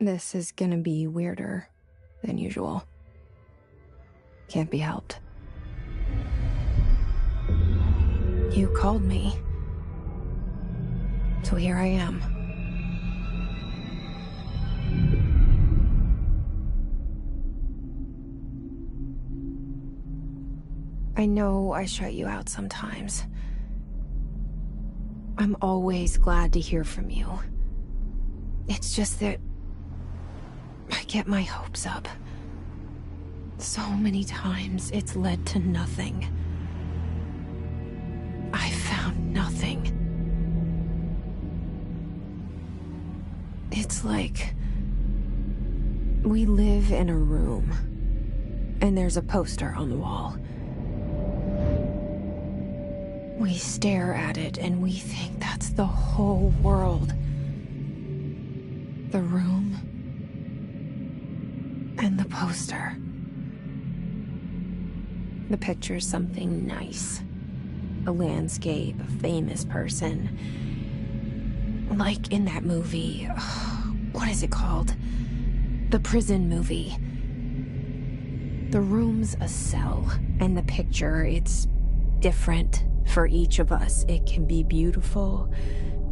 This is gonna be weirder than usual. Can't be helped. You called me. So here I am. I know I shut you out sometimes. I'm always glad to hear from you. It's just that I get my hopes up. So many times it's led to nothing. I found nothing. It's like we live in a room, and there's a poster on the wall. We stare at it and we think that's the whole world. The room and the poster. The picture's something nice. A landscape, a famous person. Like in that movie, what is it called? The prison movie. The room's a cell, and the picture, it's different for each of us. It can be beautiful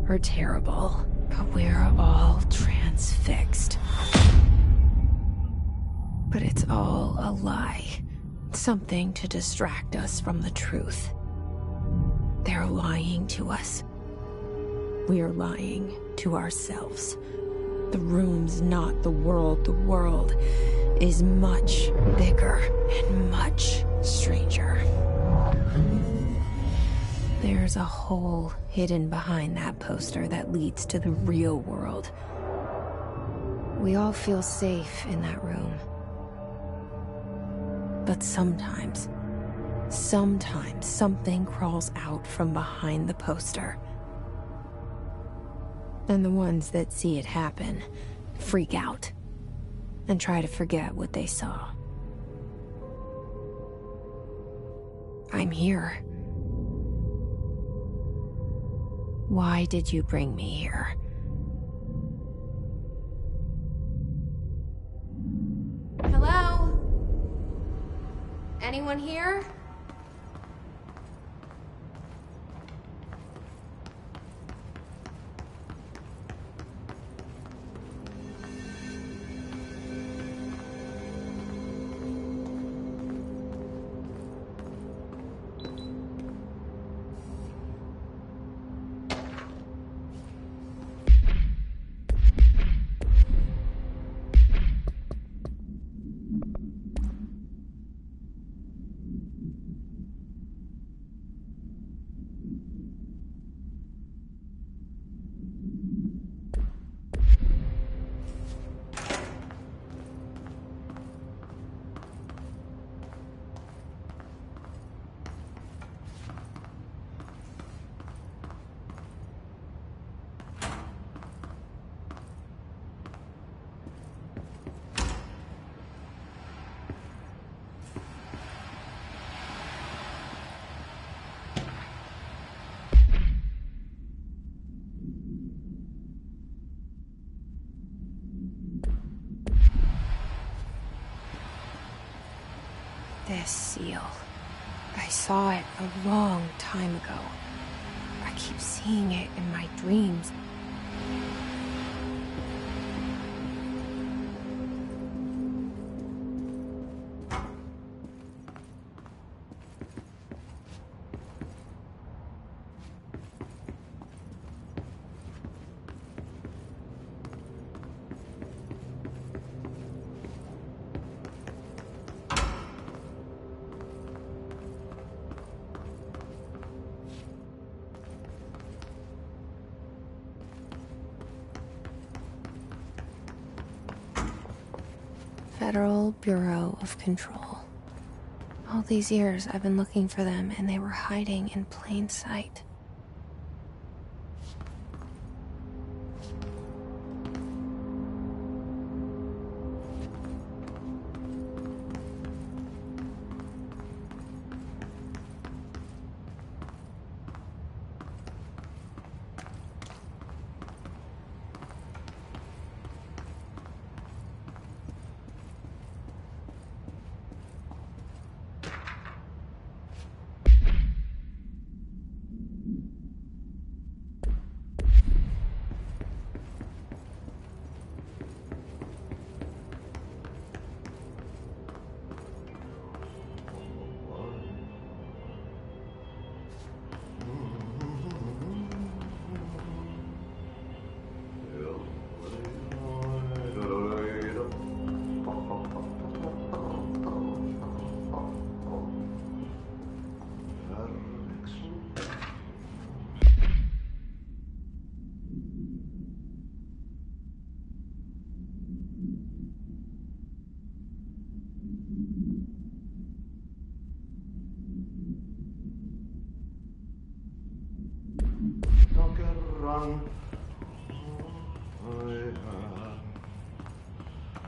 or terrible, but we're all transfixed. But it's all a lie. Something to distract us from the truth. They're lying to us. We're lying to ourselves. The room's not the world. The world is much bigger and much stranger. There's a hole hidden behind that poster that leads to the real world. We all feel safe in that room. But sometimes something crawls out from behind the poster. And the ones that see it happen freak out and try to forget what they saw. I'm here. Why did you bring me here? Hello? Anyone here? This seal. I saw it a long time ago. I keep seeing it in my dreams. Federal Bureau of Control. All these years I've been looking for them, and they were hiding in plain sight.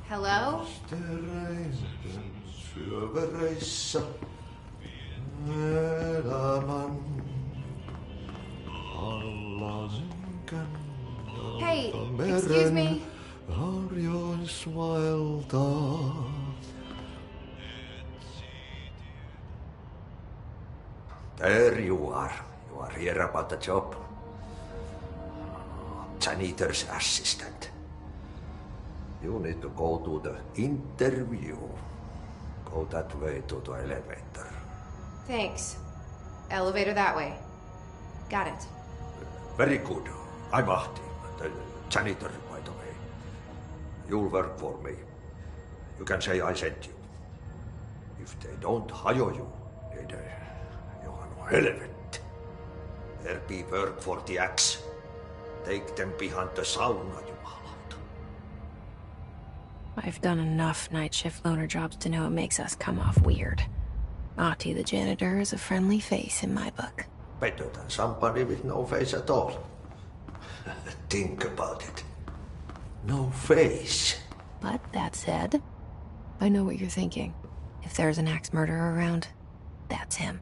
Hello? Hey, excuse me. There you are. You are here about the job. Janitor's assistant. You need to go to the interview. Go that way to the elevator. Thanks. Elevator that way. Got it. Very good. I'm Ahti, the janitor, by the way. You'll work for me. You can say I sent you. If they don't hire you, then you are no helvet. There be work for the axe. Take them behind the sauna, you halot. I've done enough night shift loner jobs to know it makes us come off weird. Ahti the janitor is a friendly face in my book. Better than somebody with no face at all. Think about it. No face. But that said, I know what you're thinking. If there's an axe murderer around, that's him.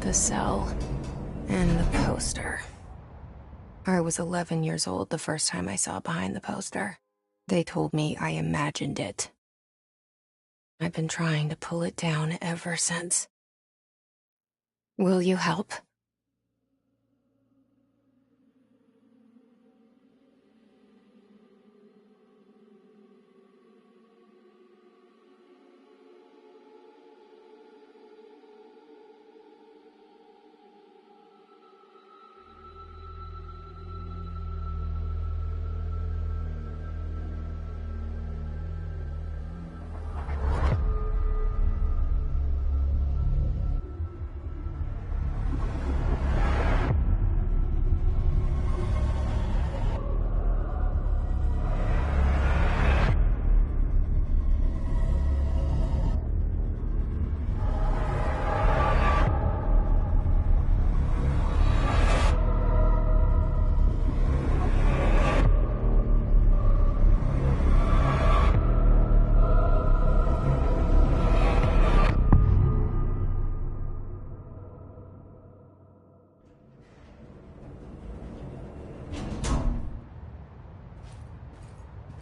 The cell. And the poster. I was 11 years old the first time I saw behind the poster. They told me I imagined it. I've been trying to pull it down ever since. Will you help?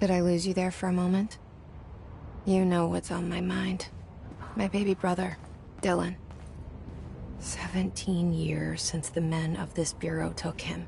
Did I lose you there for a moment? You know what's on my mind. My baby brother, Dylan. 17 years since the men of this bureau took him.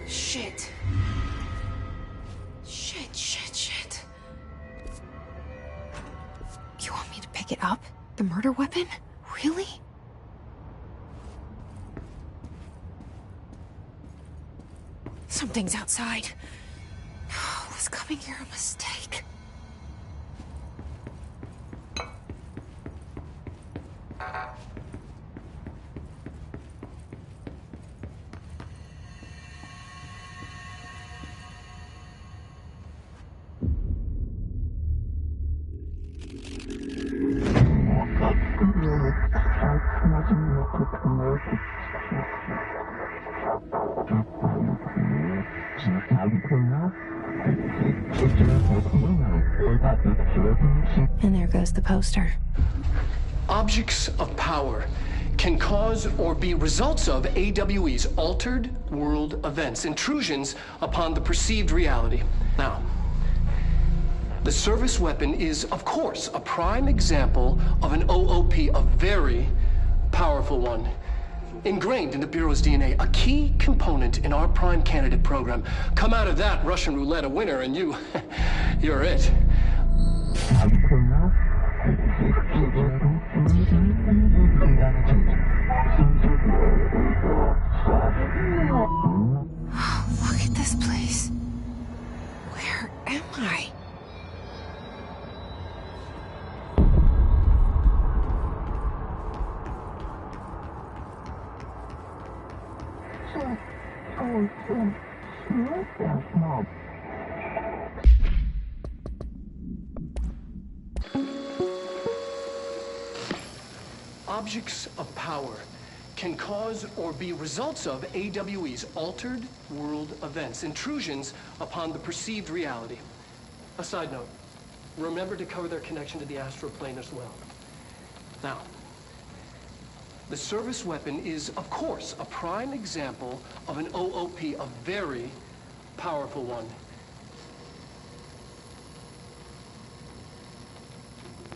Shit. Shit. You want me to pick it up? The murder weapon? Really? Something's outside. Was coming here a mistake? And there goes the poster. Objects of power can cause or be results of AWE's altered world events, intrusions upon the perceived reality. Now, the service weapon is, of course, a prime example of an OOP, a very powerful one. Ingrained in the Bureau's DNA, a key component in our prime candidate program. Come out of that Russian roulette a winner and you're it. Look at this place. Where am I? Objects of power can cause or be results of AWE's altered world events, intrusions upon the perceived reality. A side note, remember to cover their connection to the astral plane as well. Now, the service weapon is, of course, a prime example of an OOP, a very powerful one.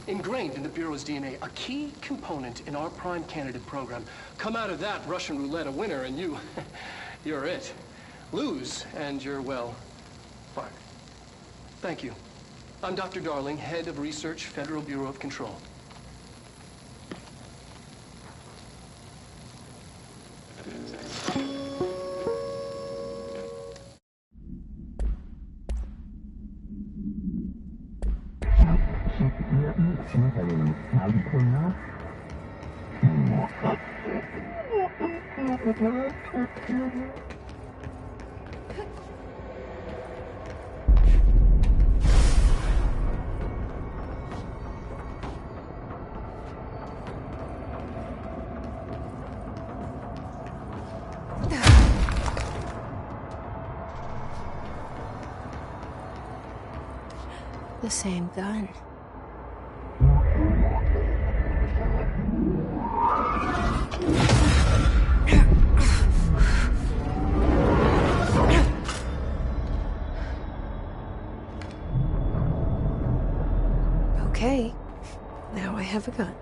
Ingrained in the Bureau's DNA, a key component in our prime candidate program. Come out of that Russian roulette a winner and you're it. Lose and you're, well, fired. Thank you. I'm Dr. Darling, Head of Research, Federal Bureau of Control. The same gun. Okay, now I have a gun.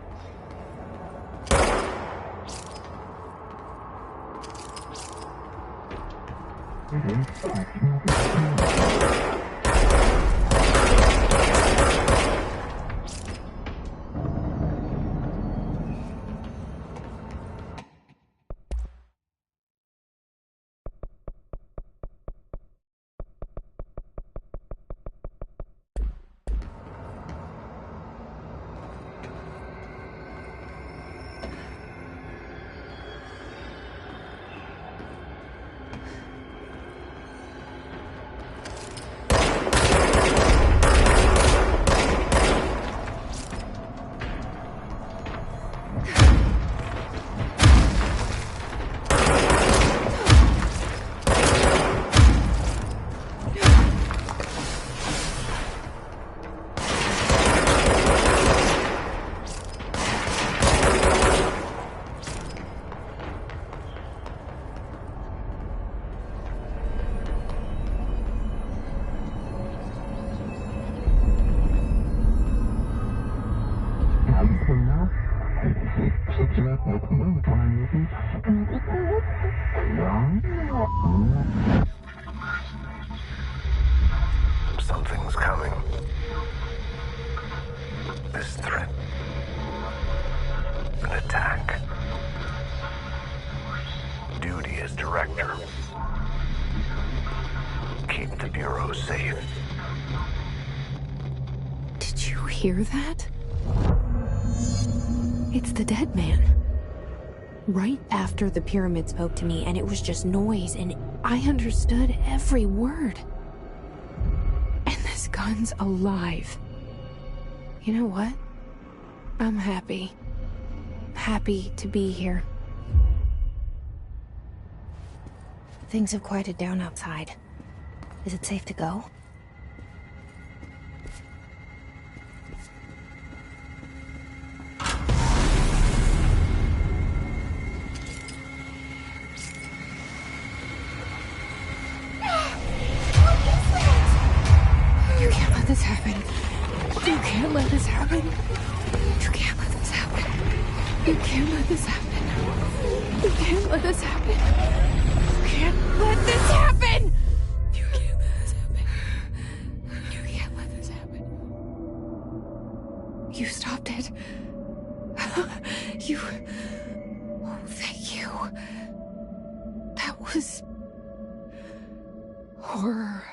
keep the Bureau safe. Did you hear that? It's the dead man. Right after the pyramid spoke to me, and it was just noise, and I understood every word. And this gun's alive. You know what? I'm happy. Happy to be here. Things have quieted down outside. Is it safe to go? You can't let this happen. You can't let this happen. You can't let this happen. You can't let this happen. You can't let this happen. You can't let this happen! You can't let this happen. You can't let this happen. You stopped it. You... Oh, thank you. That was... horror.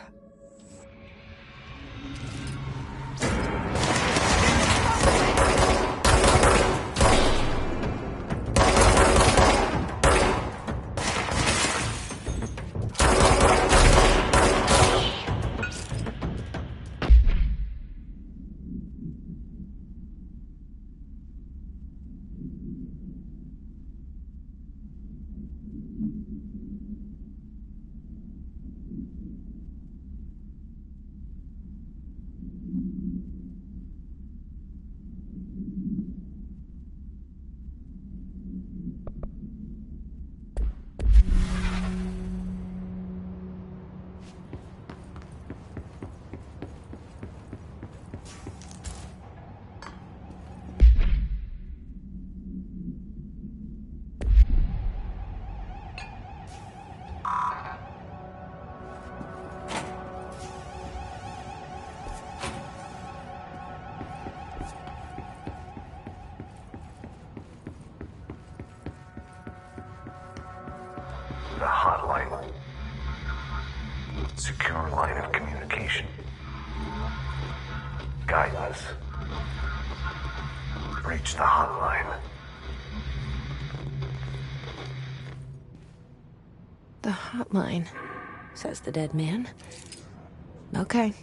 The hotline. Secure line of communication. Guidance. Reach the hotline. The hotline, says the dead man. Okay.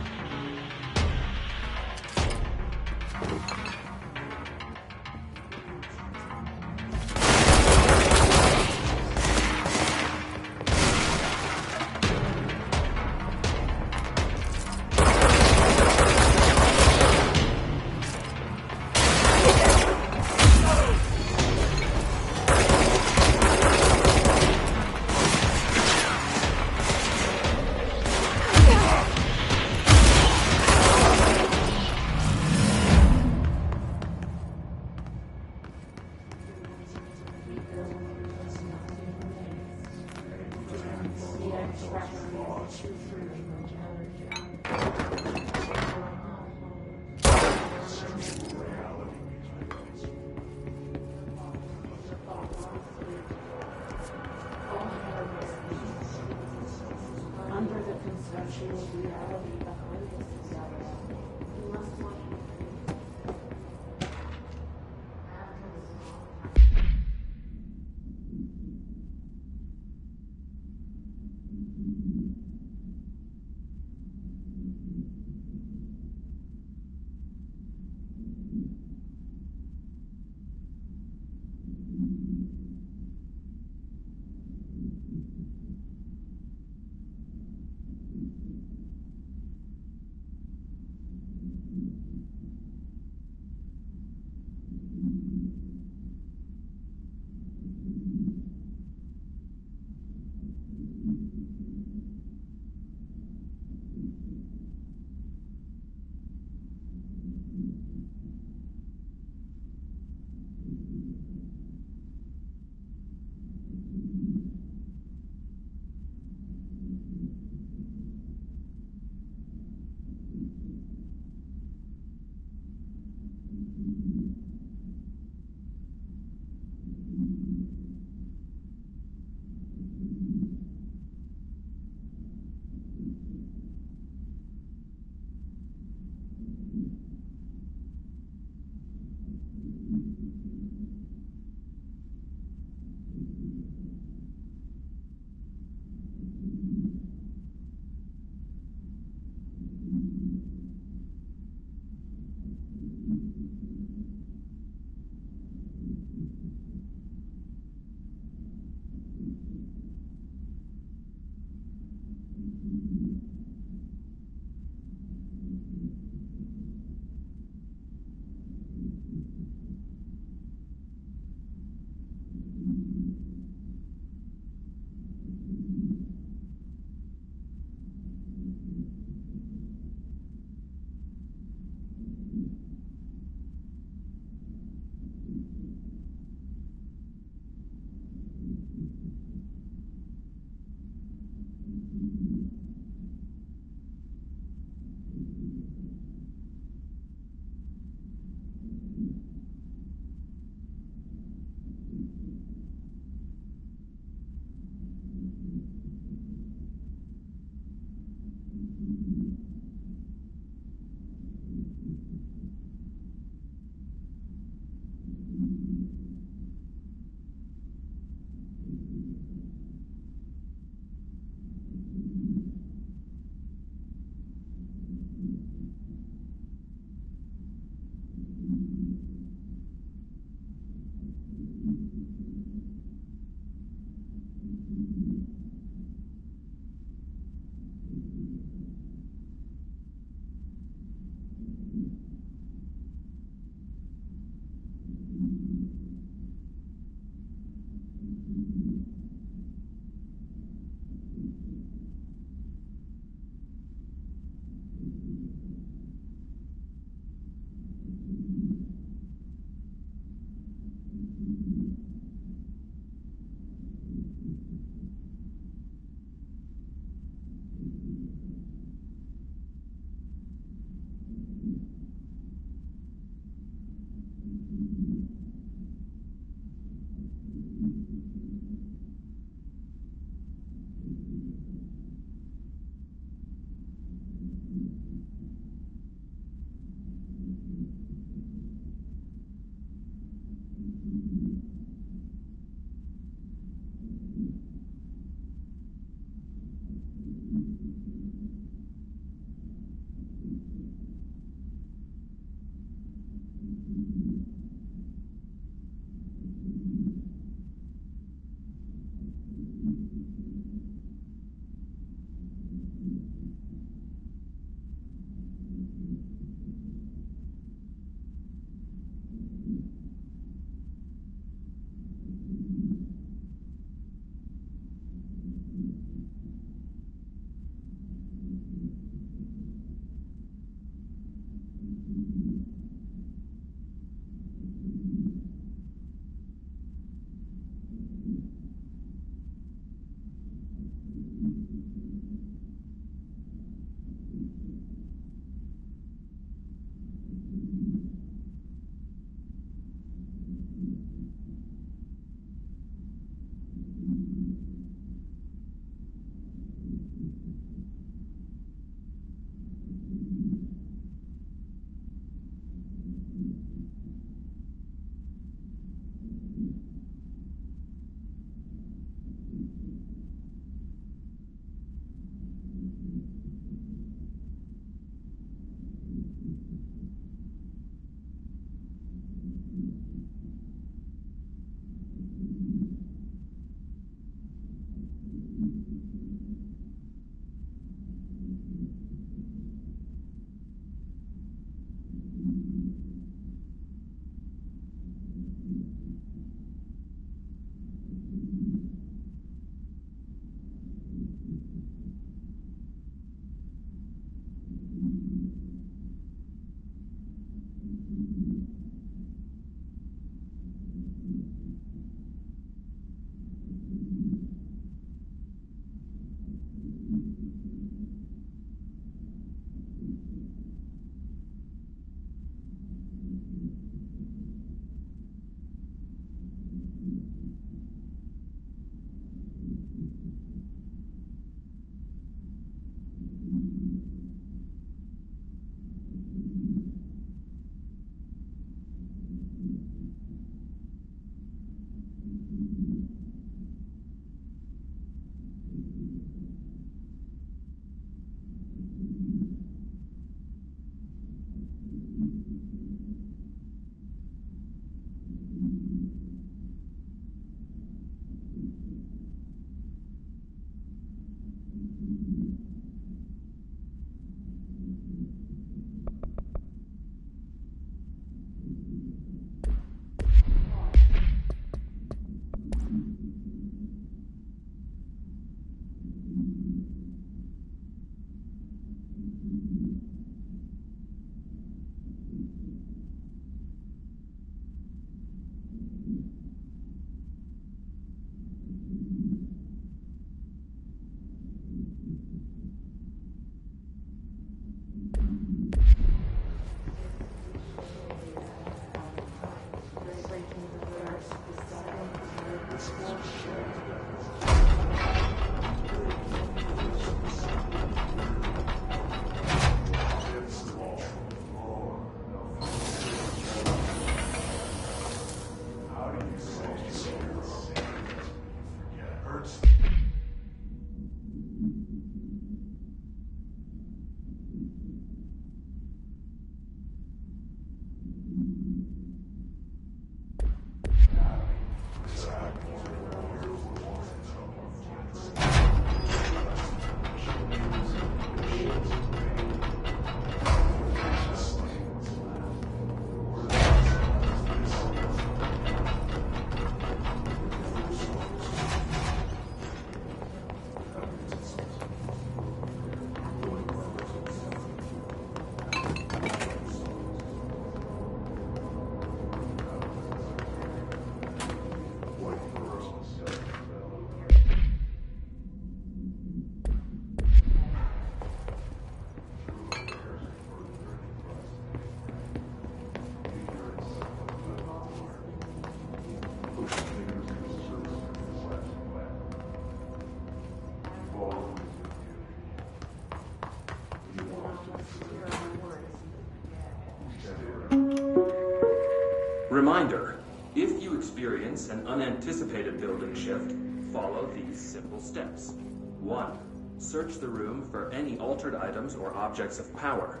experience an unanticipated building shift, follow these simple steps. 1. Search the room for any altered items or objects of power.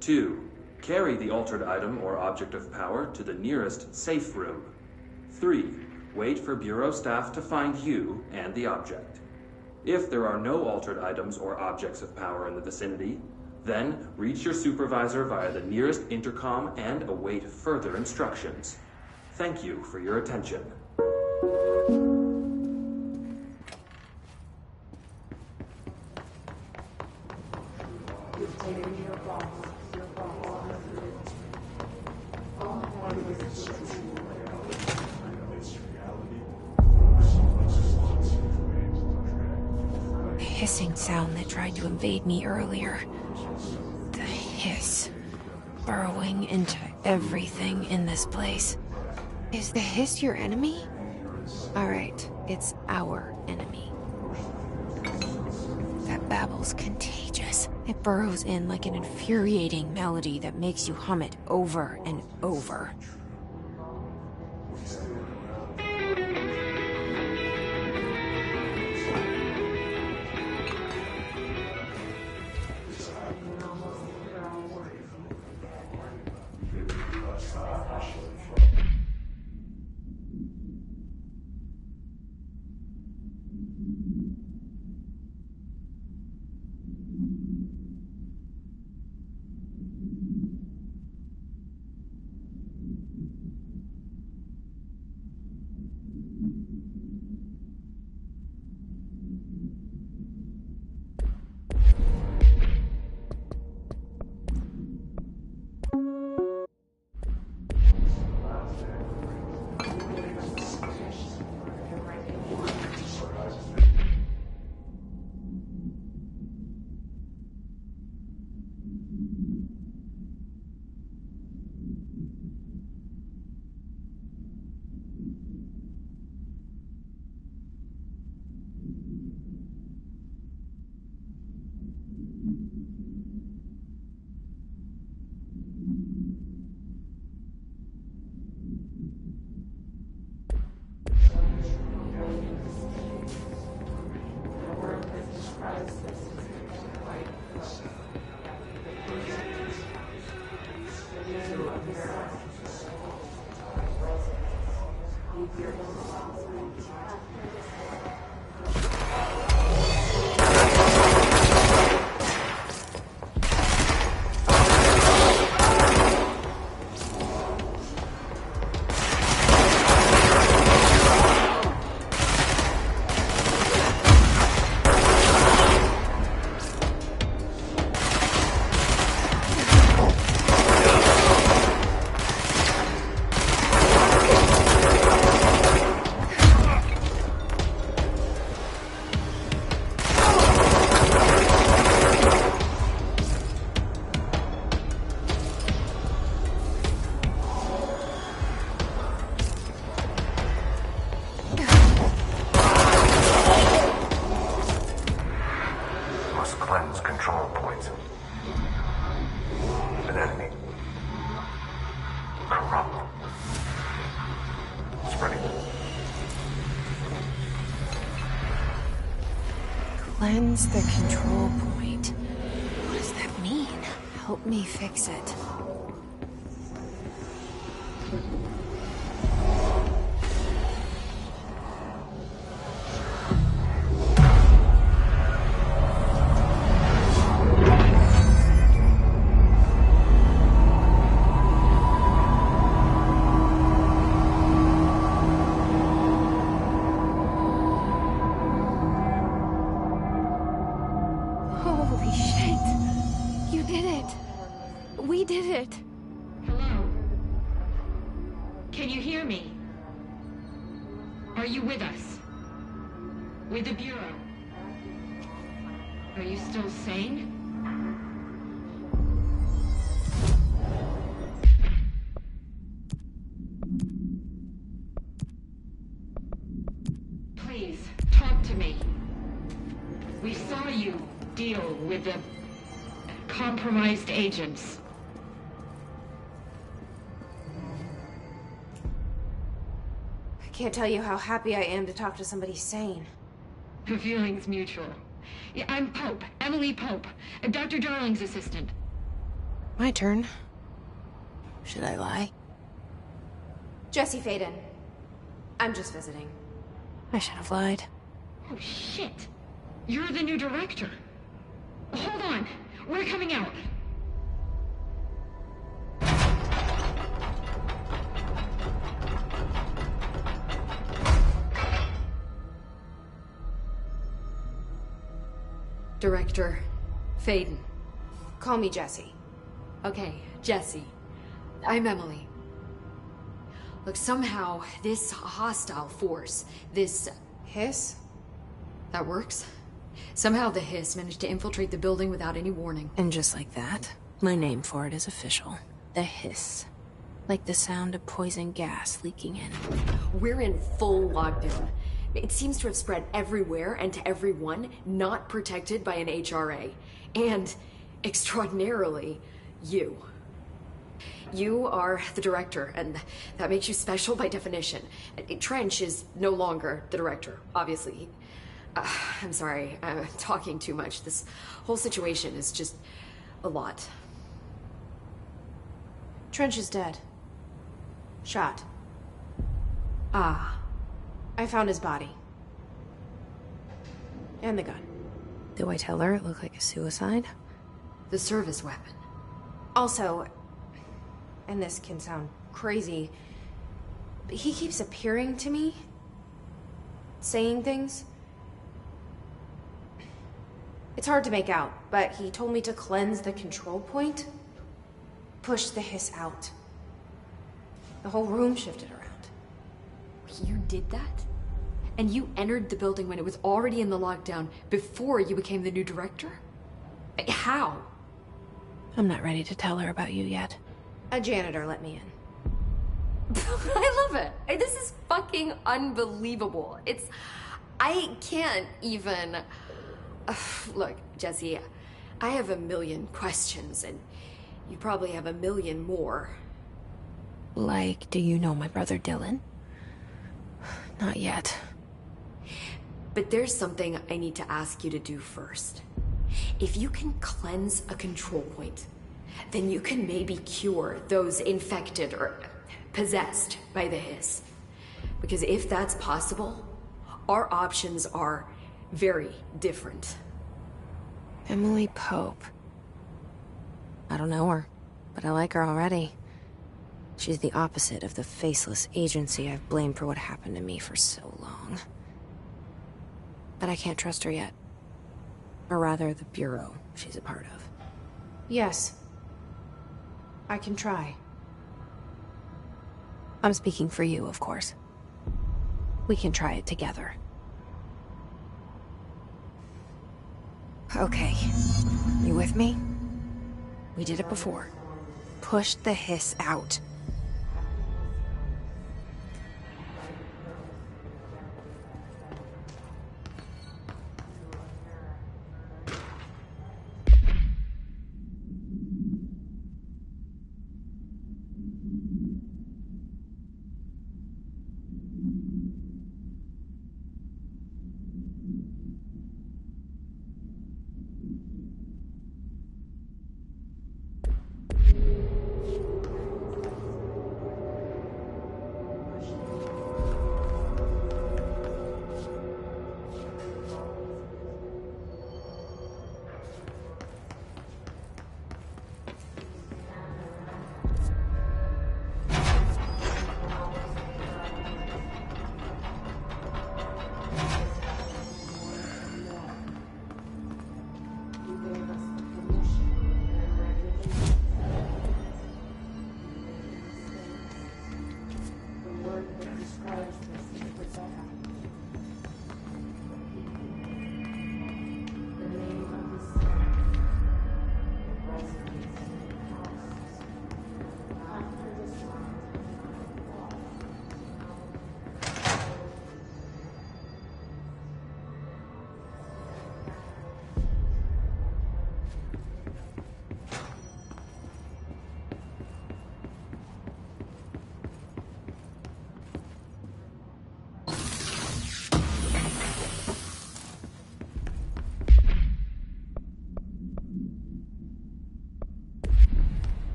2. Carry the altered item or object of power to the nearest safe room. 3. Wait for Bureau staff to find you and the object. If there are no altered items or objects of power in the vicinity, then reach your supervisor via the nearest intercom and await further instructions. Thank you for your attention. The hissing sound that tried to invade me earlier. The hiss. Burrowing into everything in this place. Is the hiss your enemy? Alright, it's our enemy. That babble's contagious. It burrows in like an infuriating melody that makes you hum it over and over. Cleanse the control point. What does that mean? Help me fix it. Hello? Can you hear me? Are you with us? With the Bureau? Are you still sane? Please, talk to me. We saw you deal with the compromised agents. Can't tell you how happy I am to talk to somebody sane. The feeling's mutual. Yeah, I'm Pope, Emily Pope, Dr. Darling's assistant. My turn. Should I lie? Jesse Faden. I'm just visiting. I should have lied. Oh, shit. You're the new director. Hold on. We're coming out. Director Faden. Call me Jesse. Okay, Jesse. I'm Emily. Look, somehow this hostile force, this... Hiss? That works? Somehow the Hiss managed to infiltrate the building without any warning. And just like that, my name for it is official. The Hiss. Like the sound of poison gas leaking in. We're in full lockdown. It seems to have spread everywhere and to everyone not protected by an HRA. And, extraordinarily, you. You are the director, and that makes you special by definition. Trench is no longer the director, obviously. I'm sorry, I'm talking too much. This whole situation is just a lot. Trench is dead. Shot. Ah. I found his body. And the gun. Do I tell her it looked like a suicide? The service weapon. Also, and this can sound crazy, but he keeps appearing to me. Saying things. It's hard to make out, but he told me to cleanse the control point. Push the Hiss out. The whole room shifted around. You did that? And you entered the building when it was already in the lockdown before you became the new director? How? I'm not ready to tell her about you yet. A janitor let me in. I love it. This is fucking unbelievable. I can't even... Look, Jesse, I have a million questions, and you probably have a million more. Like, do you know my brother Dylan? Not yet. But there's something I need to ask you to do first. If you can cleanse a control point, then you can maybe cure those infected or possessed by the Hiss. Because if that's possible, our options are very different. Emily Pope. I don't know her, but I like her already. She's the opposite of the faceless agency I've blamed for what happened to me for so long. But I can't trust her yet. Or rather, the Bureau she's a part of. Yes. I can try. I'm speaking for you, of course. We can try it together. Okay. You with me? We did it before. Push the Hiss out.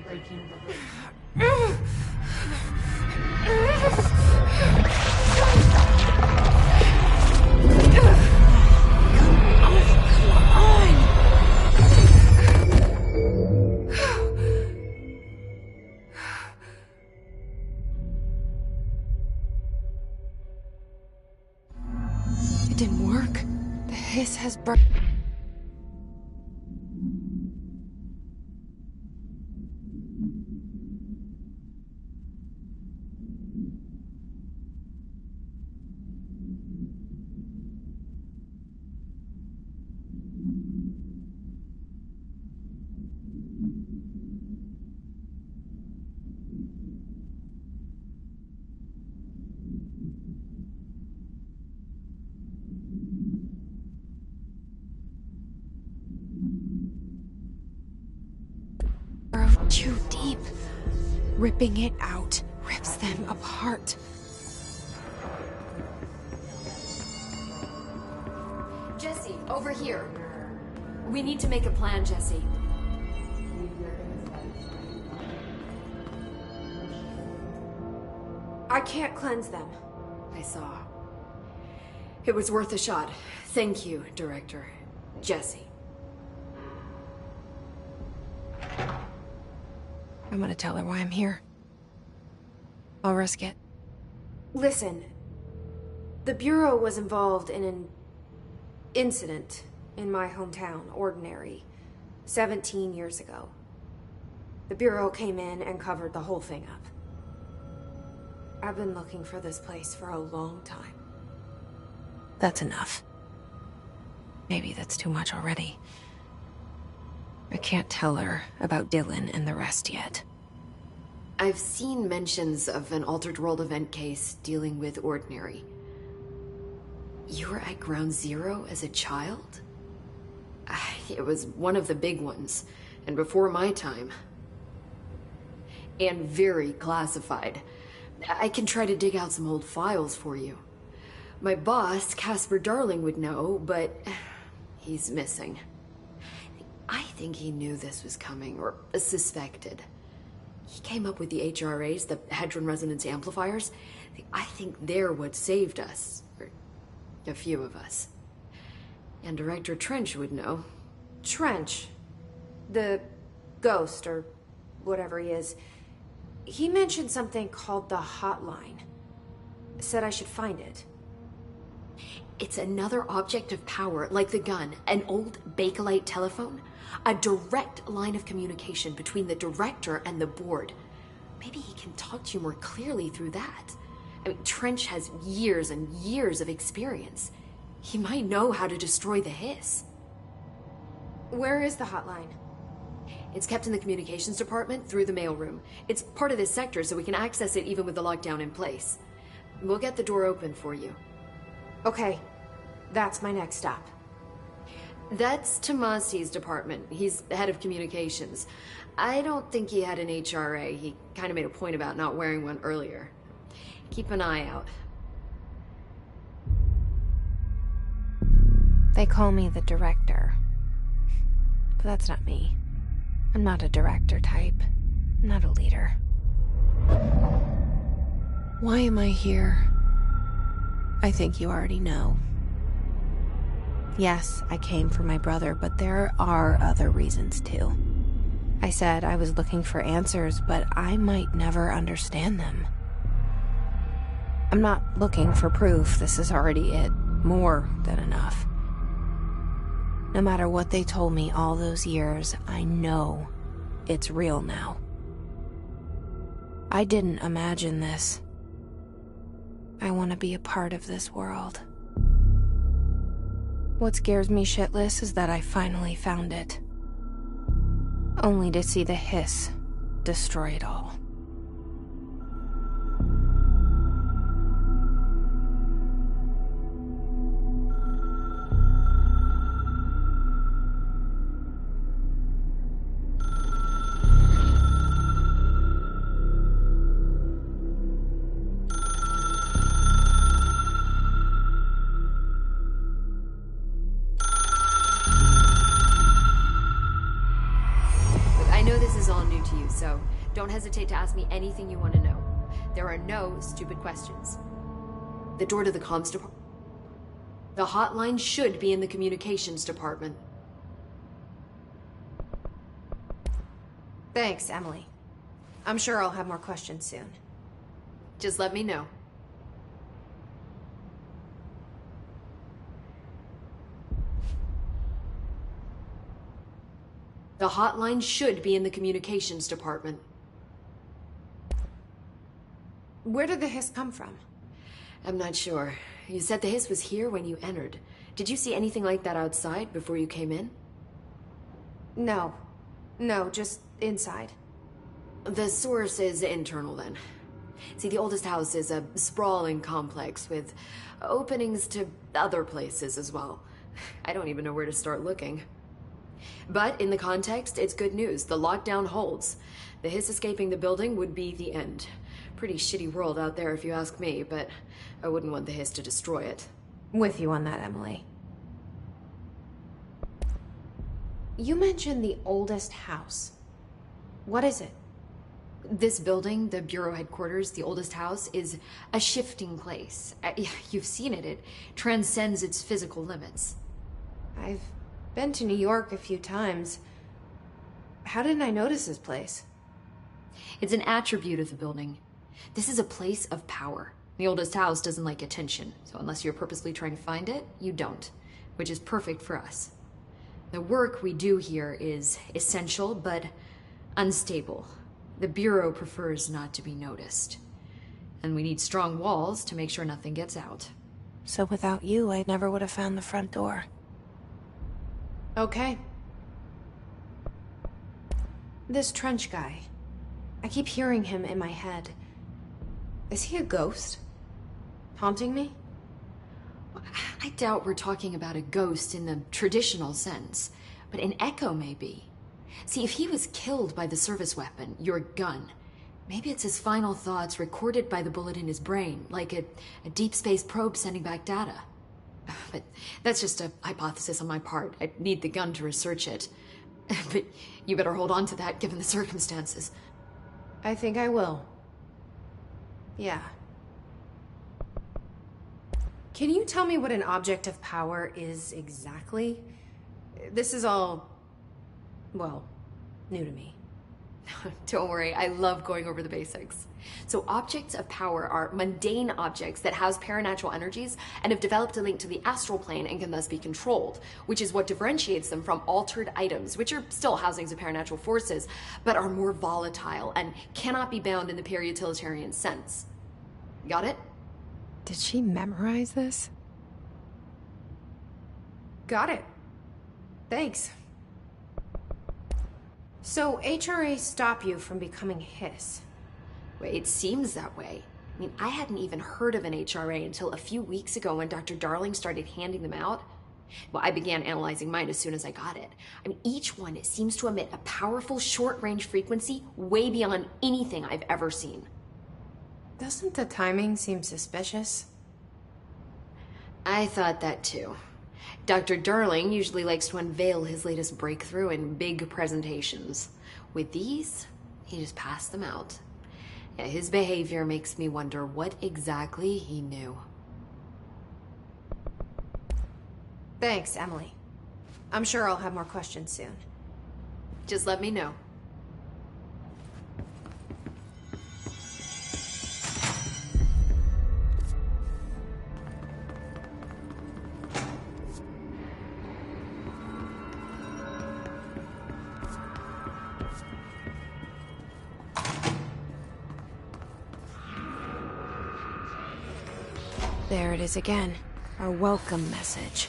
breaking the It didn't work. The hiss has burned. Too deep. Ripping it out rips them apart. Jesse, over here. We need to make a plan, Jesse. I can't cleanse them. I saw. It was worth a shot. Thank you, Director. Jesse. I'm gonna tell her why I'm here. I'll risk it. Listen, the Bureau was involved in an incident in my hometown, Ordinary, 17 years ago. The Bureau came in and covered the whole thing up. I've been looking for this place for a long time. That's enough. Maybe that's too much already. I can't tell her about Dylan and the rest yet. I've seen mentions of an Altered World event case dealing with Ordinary. You were at Ground Zero as a child? It was one of the big ones, and before my time. And very classified. I can try to dig out some old files for you. My boss, Casper Darling, would know, but he's missing. I think he knew this was coming, or suspected. He came up with the HRAs, the Hadron Resonance Amplifiers. I think they're what saved us. Or a few of us. And Director Trench would know. Trench, the ghost, or whatever he is, he mentioned something called the Hotline. Said I should find it. It's another object of power, like the gun, an old Bakelite telephone. A direct line of communication between the director and the board. Maybe he can talk to you more clearly through that. I mean, Trench has years and years of experience. He might know how to destroy the hiss. Where is the hotline? It's kept in the communications department through the mailroom. It's part of this sector, so we can access it even with the lockdown in place. We'll get the door open for you. Okay, that's my next stop. That's Tomasi's department. He's the head of communications. I don't think he had an HRA. He kind of made a point about not wearing one earlier. Keep an eye out. They call me the director. But that's not me. I'm not a director type. I'm not a leader. Why am I here? I think you already know. Yes, I came for my brother, but there are other reasons too. I said I was looking for answers, but I might never understand them. I'm not looking for proof. This is already it. More than enough. No matter what they told me all those years, I know it's real now. I didn't imagine this. I want to be a part of this world. What scares me shitless is that I finally found it. Only to see the hiss destroy it all. I know this is all new to you, so don't hesitate to ask me anything you want to know. There are no stupid questions. The door to the comms department. The hotline should be in the communications department. Thanks, Emily. I'm sure I'll have more questions soon. Just let me know. The hotline should be in the communications department. Where did the hiss come from? I'm not sure. You said the hiss was here when you entered. Did you see anything like that outside before you came in? No. No, just inside. The source is internal then. See, the oldest house is a sprawling complex with openings to other places as well. I don't even know where to start looking. But in the context, it's good news. The lockdown holds. The hiss escaping the building would be the end. Pretty shitty world out there if you ask me, but I wouldn't want the hiss to destroy it. With you on that, Emily. You mentioned the oldest house. What is it? This building, the Bureau headquarters, the oldest house, is a shifting place. You've seen it. It transcends its physical limits. I've been to New York a few times. How didn't I notice this place? It's an attribute of the building. This is a place of power. The oldest house doesn't like attention, so unless you're purposely trying to find it, you don't, which is perfect for us. The work we do here is essential, but unstable. The Bureau prefers not to be noticed. And we need strong walls to make sure nothing gets out. So without you, I never would have found the front door. Okay. This Trench guy. I keep hearing him in my head. Is he a ghost? Haunting me? I doubt we're talking about a ghost in the traditional sense, but an echo maybe. See, if he was killed by the service weapon, your gun, maybe it's his final thoughts recorded by the bullet in his brain, like a deep space probe sending back data. But that's just a hypothesis on my part. I'd need the gun to research it. But you better hold on to that given the circumstances. I think I will. Yeah. Can you tell me what an object of power is exactly? This is all, well, new to me. Don't worry, I love going over the basics. So objects of power are mundane objects that house paranatural energies and have developed a link to the astral plane and can thus be controlled, which is what differentiates them from altered items, which are still housings of paranatural forces, but are more volatile and cannot be bound in the peri-utilitarian sense. Got it? Did she memorize this? Got it. Thanks. So HRA stop you from becoming Hiss? Well, it seems that way. I mean, I hadn't even heard of an HRA until a few weeks ago when Dr. Darling started handing them out. Well, I began analyzing mine as soon as I got it. I mean, each one seems to emit a powerful short-range frequency way beyond anything I've ever seen. Doesn't the timing seem suspicious? I thought that too. Dr. Darling usually likes to unveil his latest breakthrough in big presentations. With these, he just passed them out. Yeah, his behavior makes me wonder what exactly he knew. Thanks, Emily. I'm sure I'll have more questions soon. Just let me know. There it is again. Our welcome message.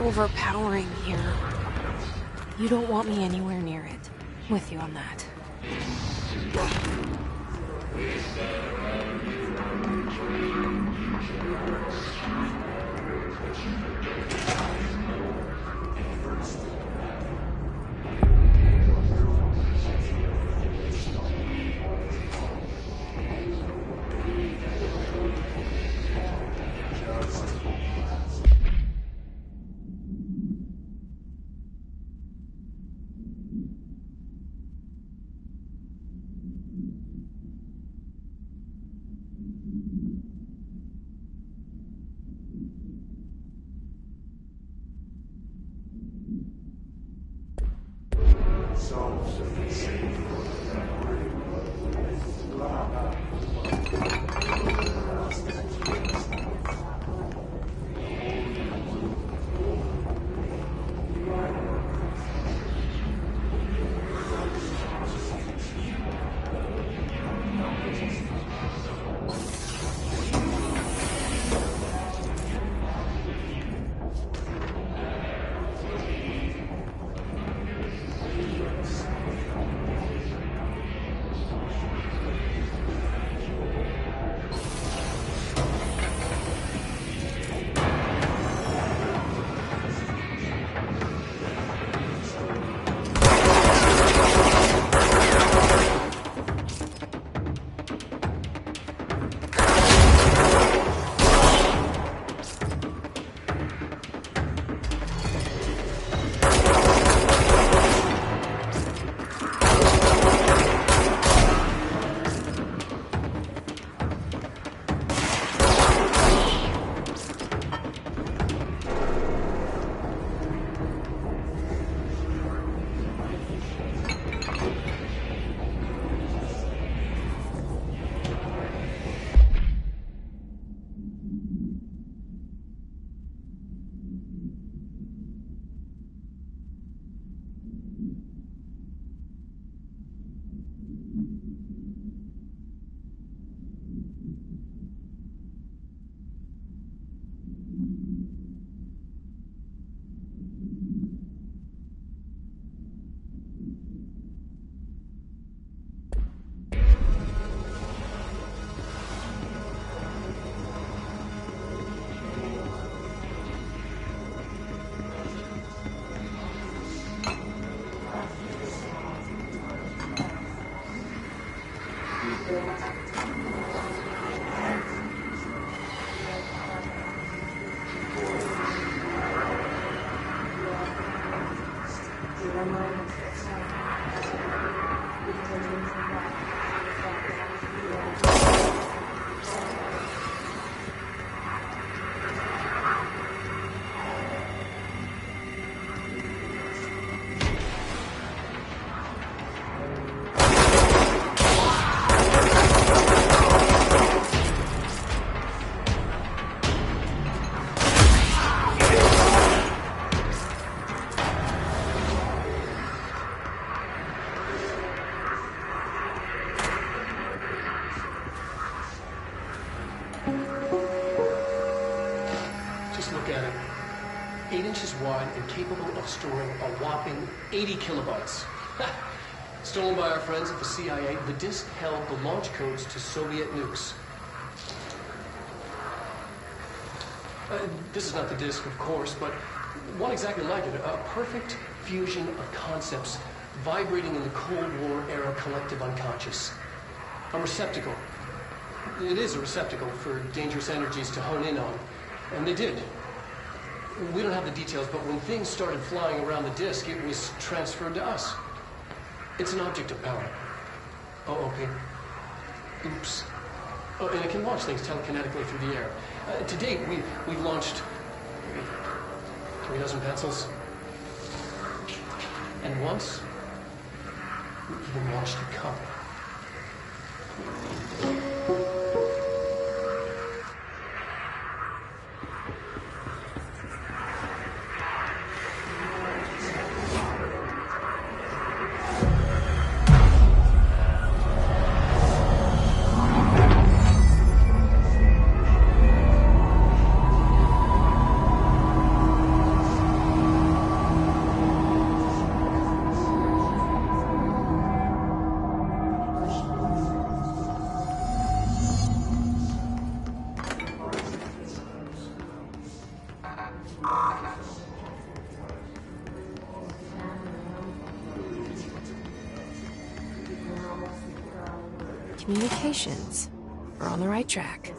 Overpowering here. You don't want me anywhere near it. With you on that. Just look at it. 8 inches wide and capable of storing a whopping 80 kilobytes. Stolen by our friends at the CIA, the disk held the launch codes to Soviet nukes. This is not the disk, of course, but one exactly like it. A perfect fusion of concepts vibrating in the Cold War era collective unconscious. A receptacle. It is a receptacle for dangerous energies to hone in on. And they did. We don't have the details, but when things started flying around the disk, it was transferred to us. It's an object of power. Oh, okay. Oops. Oh, and it can launch things telekinetically through the air. To date, we've launched 3 dozen pencils. And once, we even launched a cup. Communications. We're on the right track.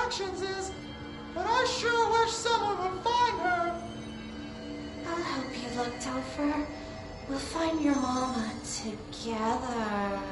actions is, but I sure wish someone would find her. I'll help you look, Telfer. We'll find your mama together.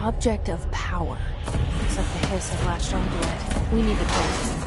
Object of power. Looks like the hiss have latched onto it. We need to clear.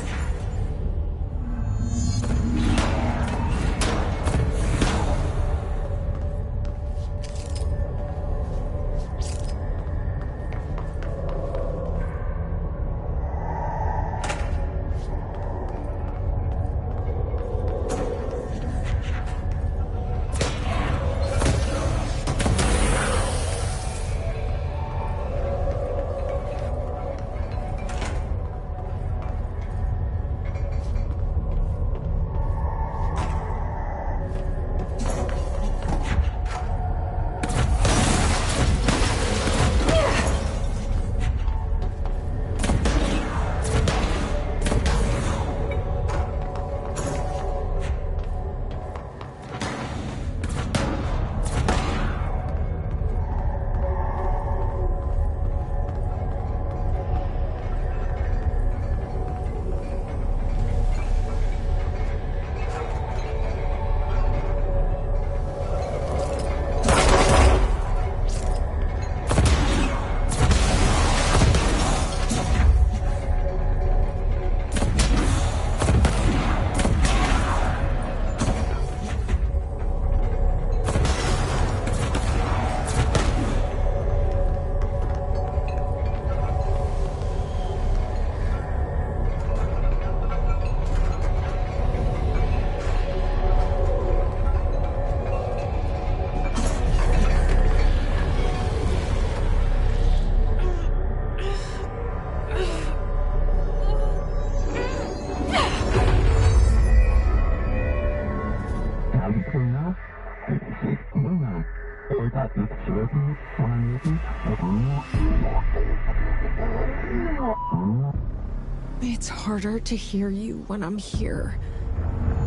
It's harder to hear you when I'm here.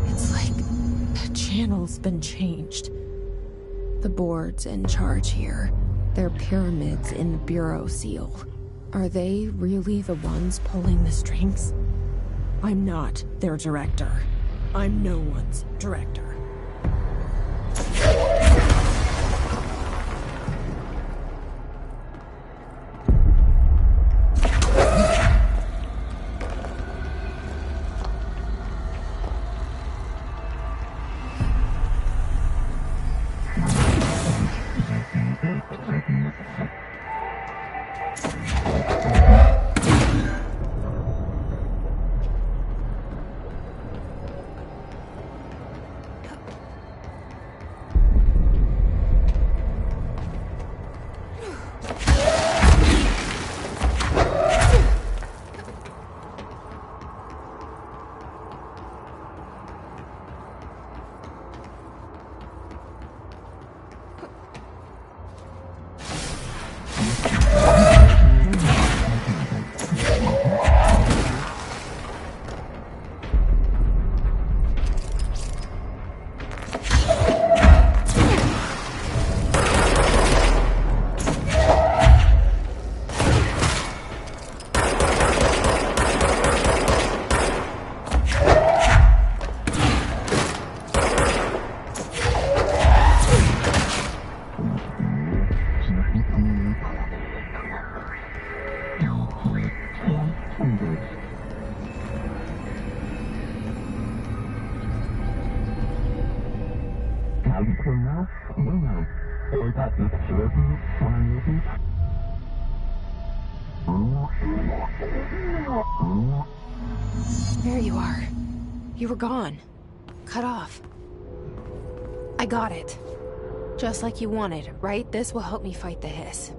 It's like the channel's been changed. The board's in charge here. They're pyramids in the Bureau seal. Are they really the ones pulling the strings? I'm not their director. I'm no one's director. There you are. You were gone. Cut off. I got it. Just like you wanted, right? This will help me fight the hiss.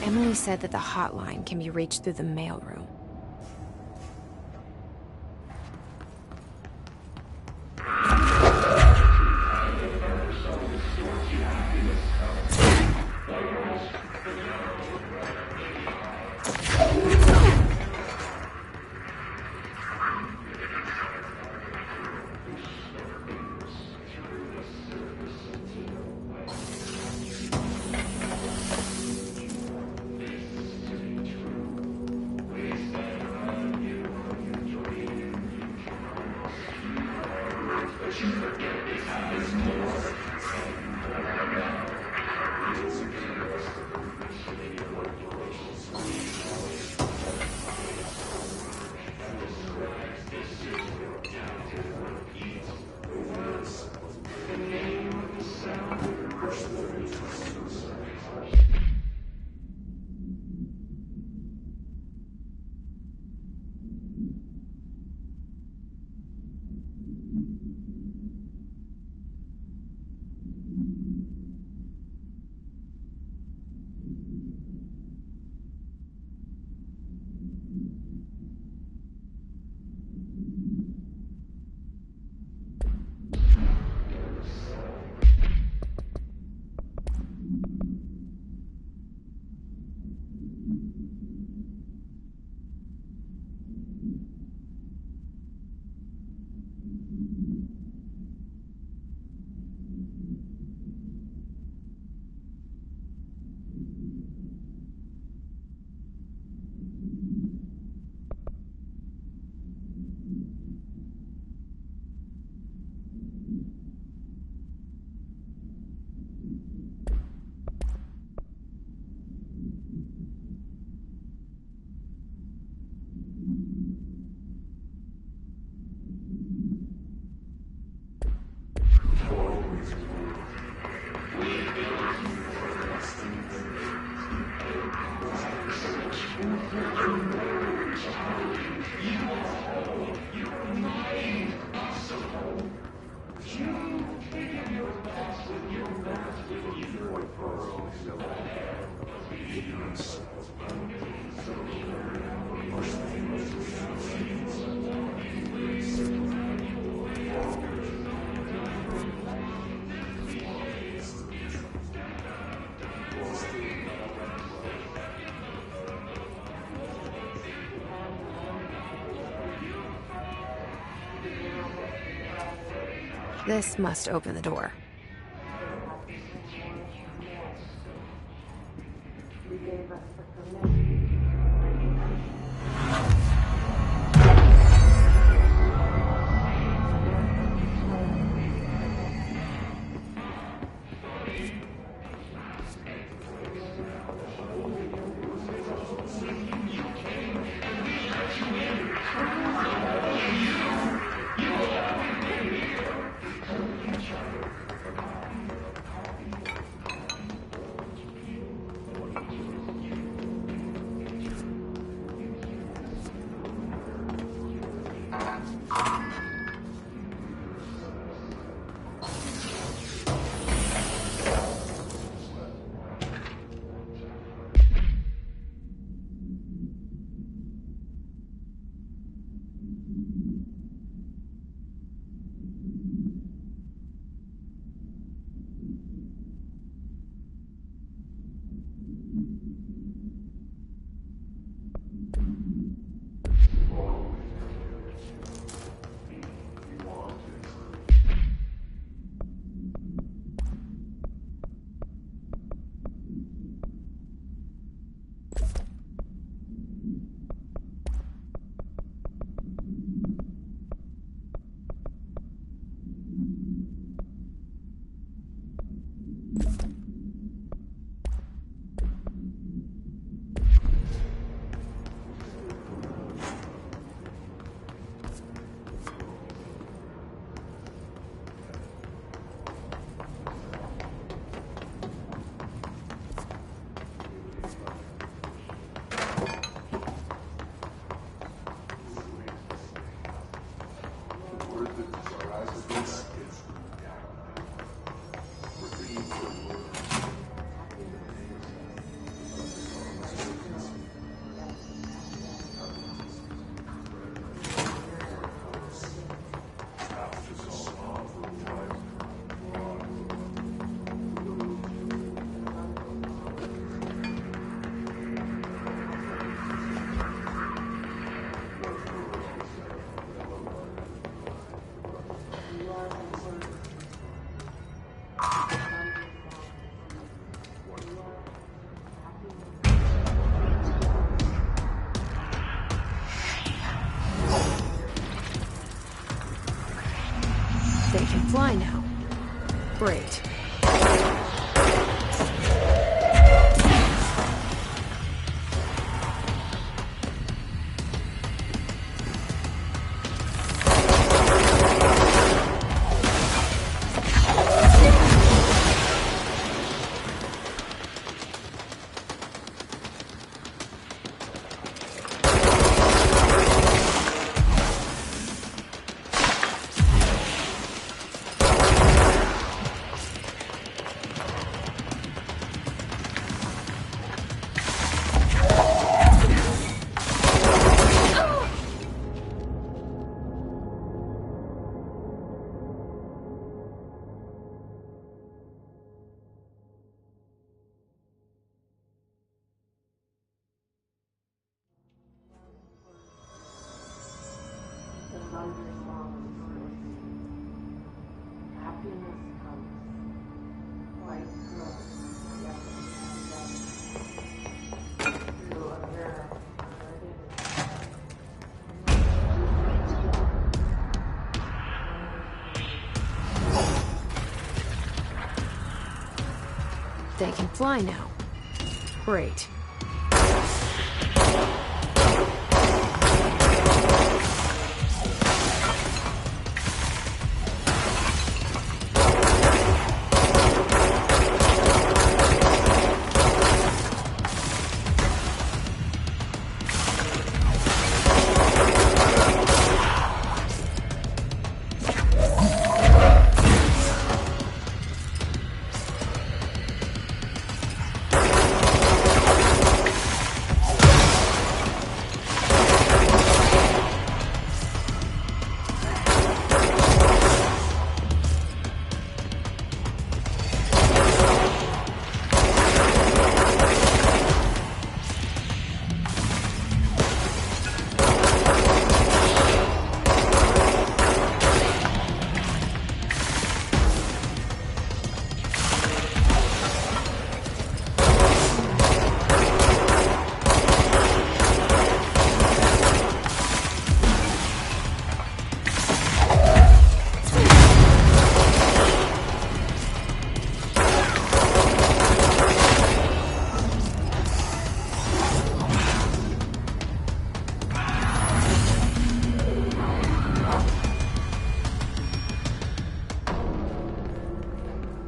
Emily said that the hotline can be reached through the mailroom. This must open the door. They can fly now. Great. They can fly now. Great.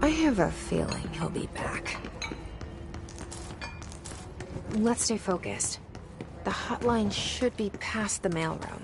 I have a feeling he'll be back. Let's stay focused. The hotline should be past the mailroom.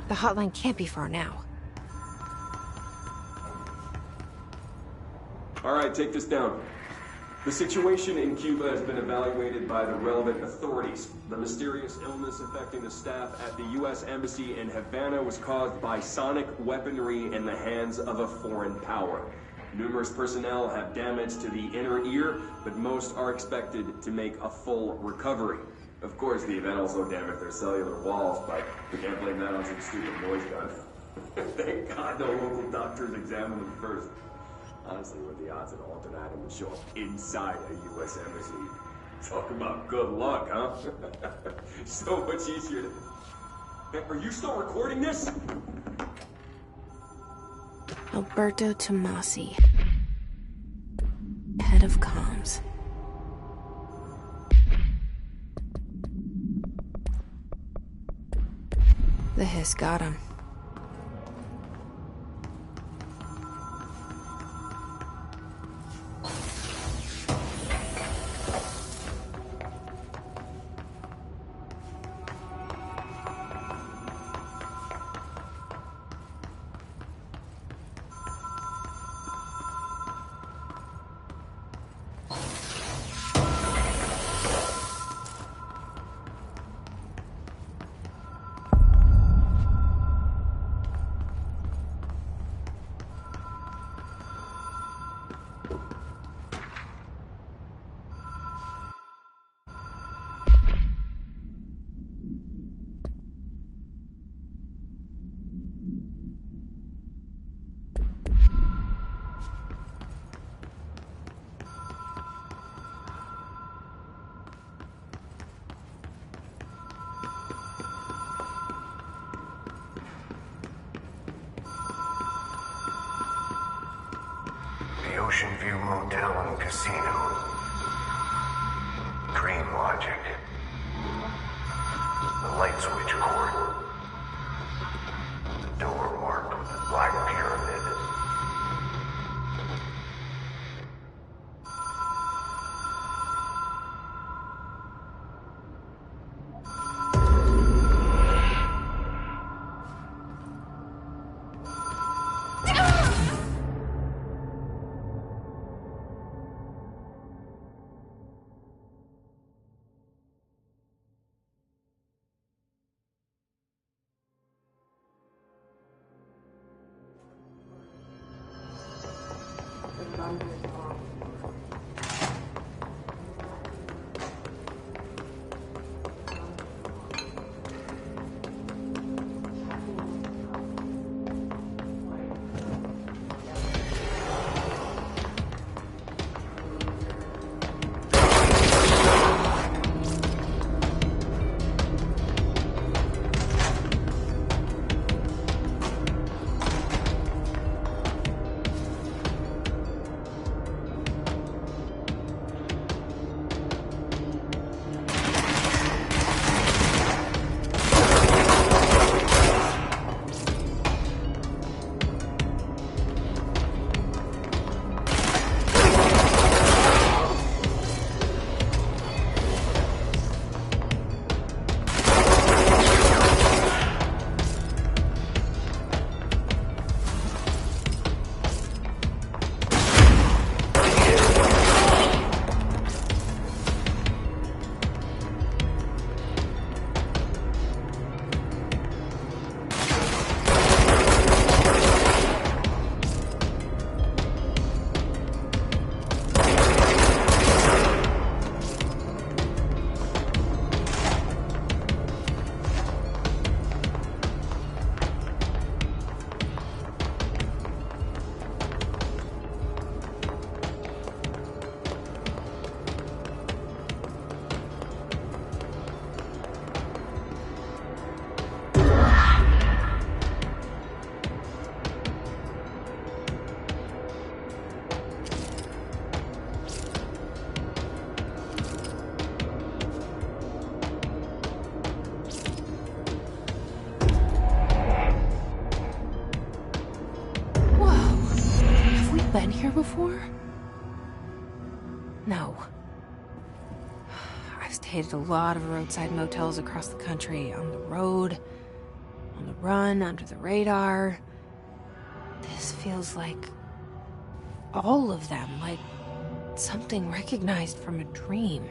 The hotline can't be far now. All right, take this down. The situation in Cuba has been evaluated by the relevant authorities. The mysterious illness affecting the staff at the U.S. Embassy in Havana was caused by sonic weaponry in the hands of a foreign power. Numerous personnel have damage to the inner ear, but most are expected to make a full recovery. Of course, the event also damaged their cellular walls, but we can't blame that on some stupid noise gun. Thank God no local doctors examined them first. Honestly, what are the odds an alternate item would show up inside a U.S. embassy? Talk about good luck, huh? So much easier to... Are you still recording this? Alberto Tomasi, head of comms. The hiss got him. Ocean View Motel and Casino. Dream Logic. The light switch cord. The door marked with the Black Pyramid. Been here before? No. I've stayed at a lot of roadside motels across the country, on the road, on the run, under the radar. This feels like all of them, like something recognized from a dream.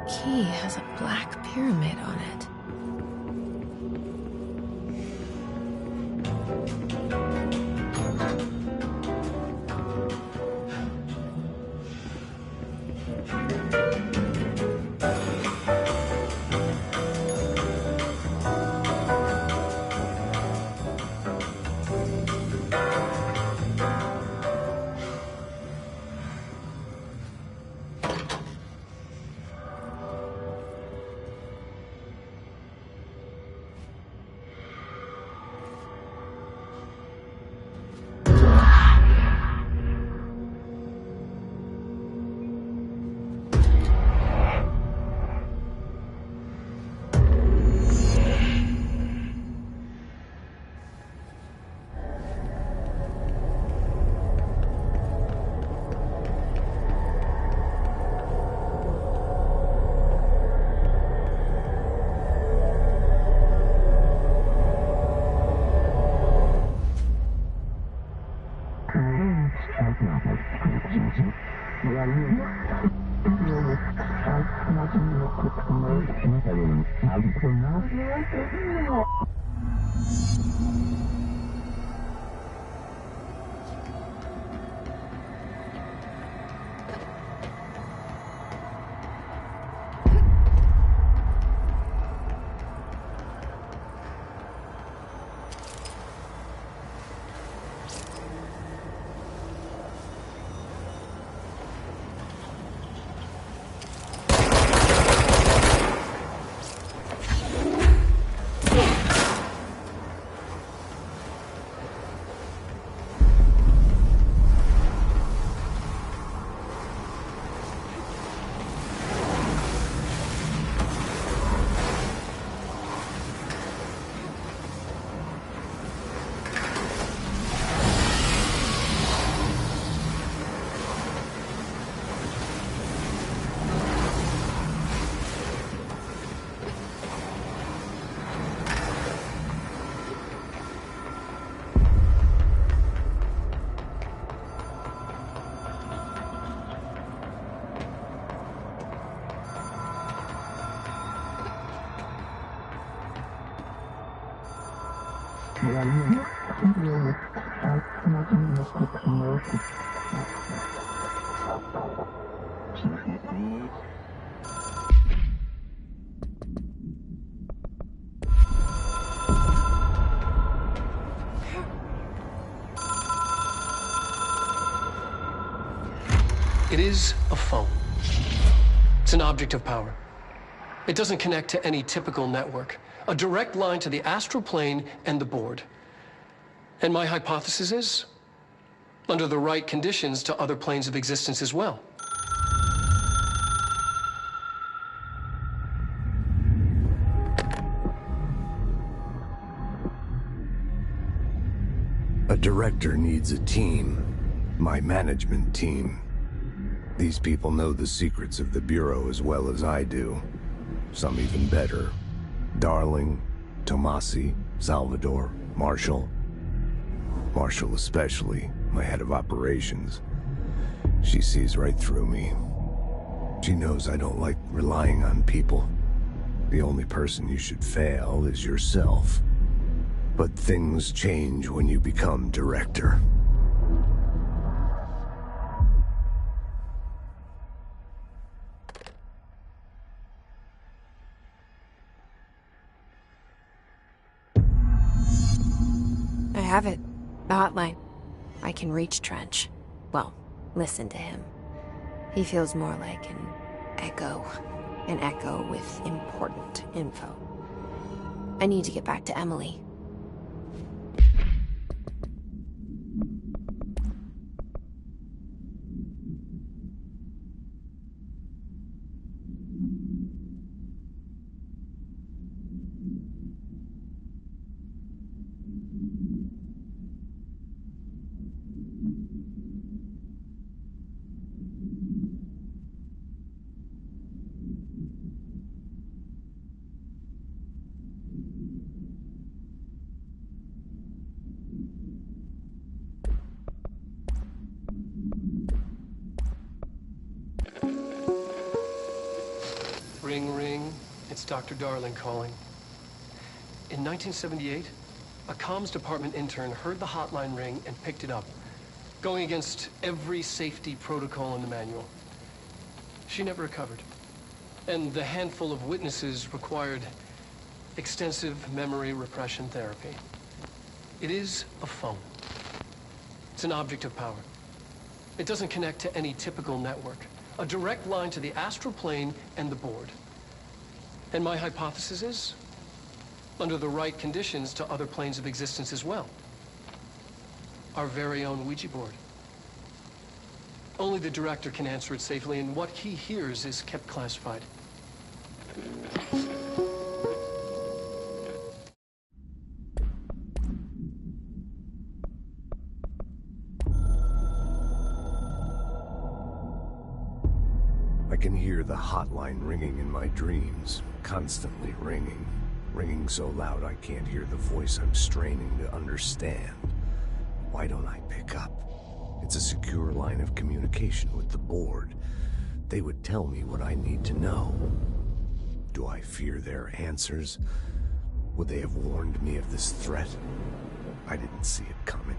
Key has a black pyramid on it. It is a phone. It's an object of power. It doesn't connect to any typical network. A direct line to the astral plane and the board. And my hypothesis is, under the right conditions, to other planes of existence as well. A director needs a team. My management team. These people know the secrets of the Bureau as well as I do. Some even better. Darling, Tomasi, Salvador, Marshall. Marshall especially, my head of operations. She sees right through me. She knows I don't like relying on people. The only person you should fail is yourself. But things change when you become director. I have it. The hotline. I can reach Trench. Well, listen to him. He feels more like an echo. An echo with important info. I need to get back to Emily. Ring, ring. It's Dr. Darling calling. In 1978, a comms department intern heard the hotline ring and picked it up, going against every safety protocol in the manual. She never recovered. And the handful of witnesses required extensive memory repression therapy. It is a phone. It's an object of power. It doesn't connect to any typical network. A direct line to the astral plane and the board. And my hypothesis is, under the right conditions, to other planes of existence as well. Our very own Ouija board. Only the director can answer it safely, and what he hears is kept classified. I can hear the hotline ringing in my dreams, constantly ringing. Ringing so loud I can't hear the voice I'm straining to understand. Why don't I pick up? It's It's a secure line of communication with the board. They would tell me what I need to know. Do I fear their answers? Would they have warned me of this threat? I didn't see it coming.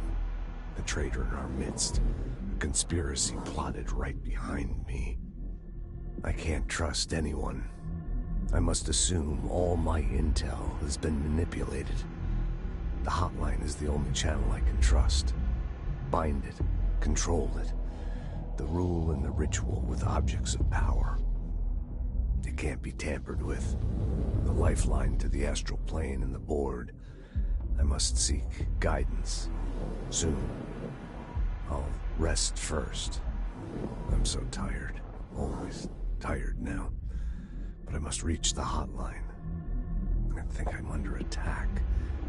A traitor in our midst. A conspiracy plotted right behind me. I can't trust anyone. I must assume all my intel has been manipulated. The hotline is the only channel I can trust. Bind it, control it. The rule and the ritual with objects of power. It can't be tampered with. The lifeline to the astral plane and the board. I must seek guidance. Soon. I'll rest first. I'm so tired. Always tired now. But I must reach the hotline. I think I'm under attack.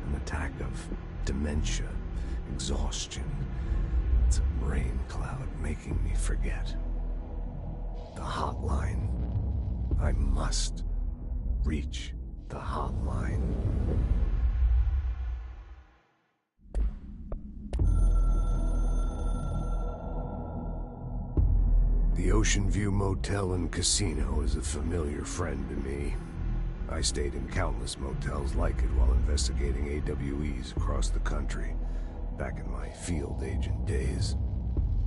An attack of dementia, exhaustion. It's a brain cloud making me forget. The hotline. I must reach the hotline. The Ocean View Motel and Casino is a familiar friend to me. I stayed in countless motels like it while investigating AWEs across the country, back in my field agent days.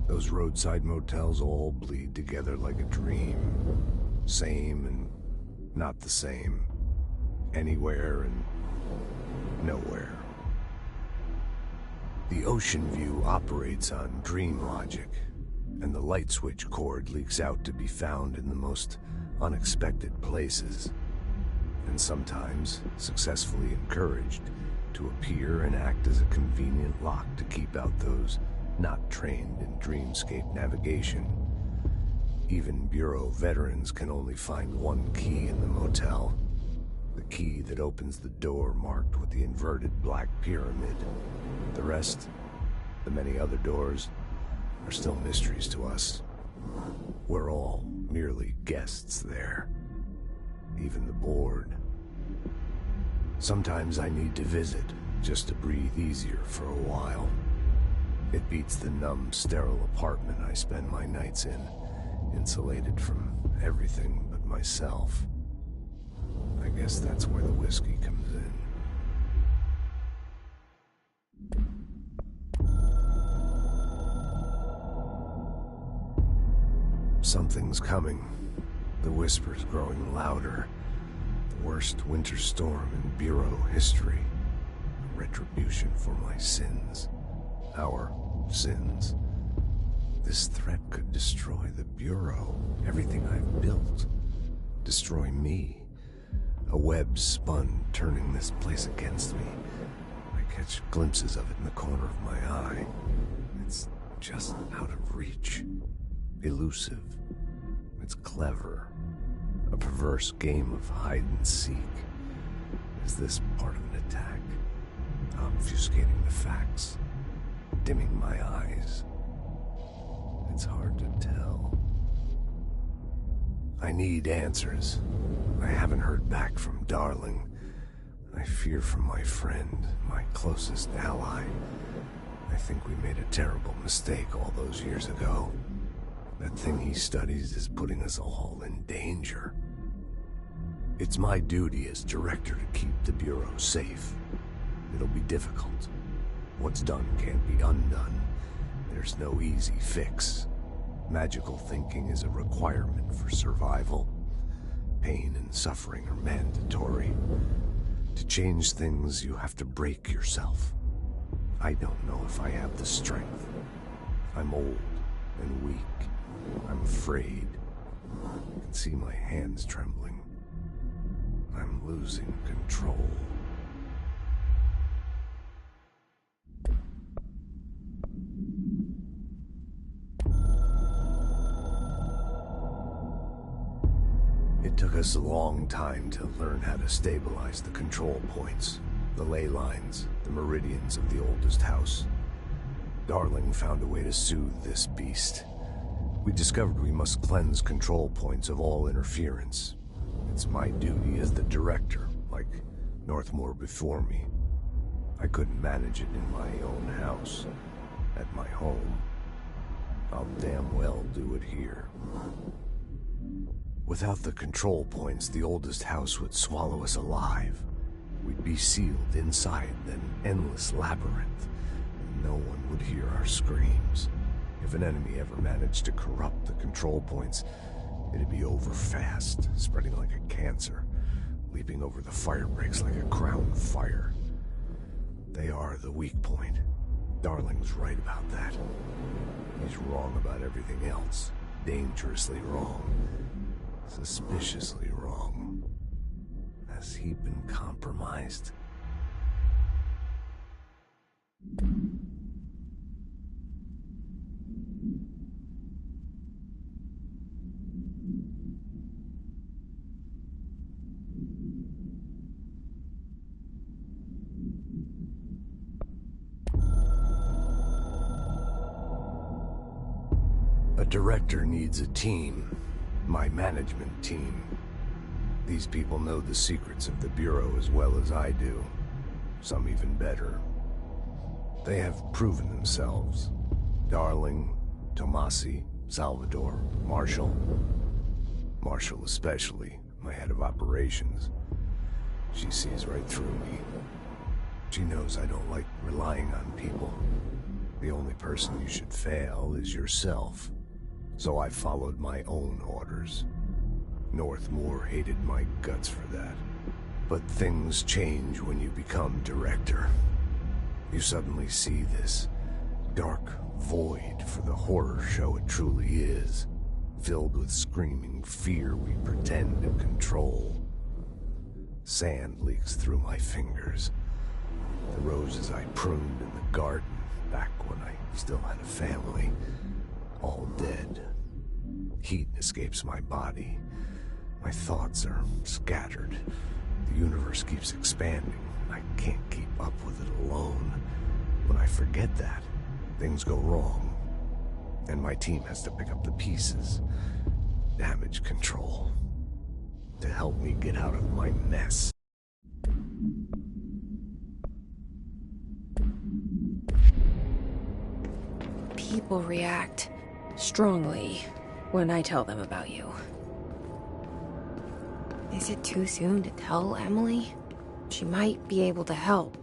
Those roadside motels all bleed together like a dream. Same and not the same. Anywhere and nowhere. The Ocean View operates on dream logic, and the light switch cord leaks out to be found in the most unexpected places, and sometimes successfully encouraged to appear and act as a convenient lock to keep out those not trained in dreamscape navigation. Even Bureau veterans can only find one key in the motel. The key that opens the door marked with the inverted black pyramid. The rest, the many other doors, are still mysteries to us. We're all merely guests there. Even the board. Sometimes I need to visit, just to breathe easier for a while. It beats the numb, sterile apartment I spend my nights in, insulated from everything but myself. I guess that's where the whiskey comes in. Something's coming. The whisper's growing louder. The worst winter storm in Bureau history. Retribution for my sins. Our sins. This threat could destroy the Bureau, everything I've built. Destroy me. A web spun, turning this place against me. I catch glimpses of it in the corner of my eye. It's just out of reach. Elusive. It's clever. A perverse game of hide and seek. Is this part of an attack? Obfuscating the facts. Dimming my eyes. It's hard to tell. I need answers. I haven't heard back from Darling. I fear for my friend, my closest ally. I think we made a terrible mistake all those years ago. That thing he studies is putting us all in danger. It's my duty as director to keep the Bureau safe. It'll be difficult. What's done can't be undone. There's no easy fix. Magical thinking is a requirement for survival. Pain and suffering are mandatory. To change things, you have to break yourself. I don't know if I have the strength. I'm old and weak. I'm afraid. I can see my hands trembling. I'm losing control. It took us a long time to learn how to stabilize the control points, the ley lines, the meridians of the oldest house. Darling found a way to soothe this beast. We discovered we must cleanse control points of all interference. It's my duty as the director, like Northmore before me. I couldn't manage it in my own house, at my home. I'll damn well do it here. Without the control points, the oldest house would swallow us alive. We'd be sealed inside an endless labyrinth, and no one would hear our screams. If an enemy ever managed to corrupt the control points, it'd be over fast, spreading like a cancer, leaping over the fire breaks like a crown fire. They are the weak point. Darling's right about that. He's wrong about everything else. Dangerously wrong. Suspiciously wrong. Has he been compromised? A director needs a team. My management team. These people know the secrets of the Bureau as well as I do. Some even better. They have proven themselves. Darling, Tomasi, Salvador, Marshall. Marshall especially, my head of operations. She sees right through me. She knows I don't like relying on people. The only person you should fail is yourself. So I followed my own orders. Northmore hated my guts for that. But things change when you become director. You suddenly see this dark void for the horror show it truly is, filled with screaming fear we pretend to control. Sand leaks through my fingers. The roses I pruned in the garden back when I still had a family, all dead. Heat escapes my body. My thoughts are scattered. The universe keeps expanding. I can't keep up with it alone. When I forget that, things go wrong. And my team has to pick up the pieces. Damage control. To help me get out of my mess. People react strongly when I tell them about you. Is it too soon to tell Emily? She might be able to help.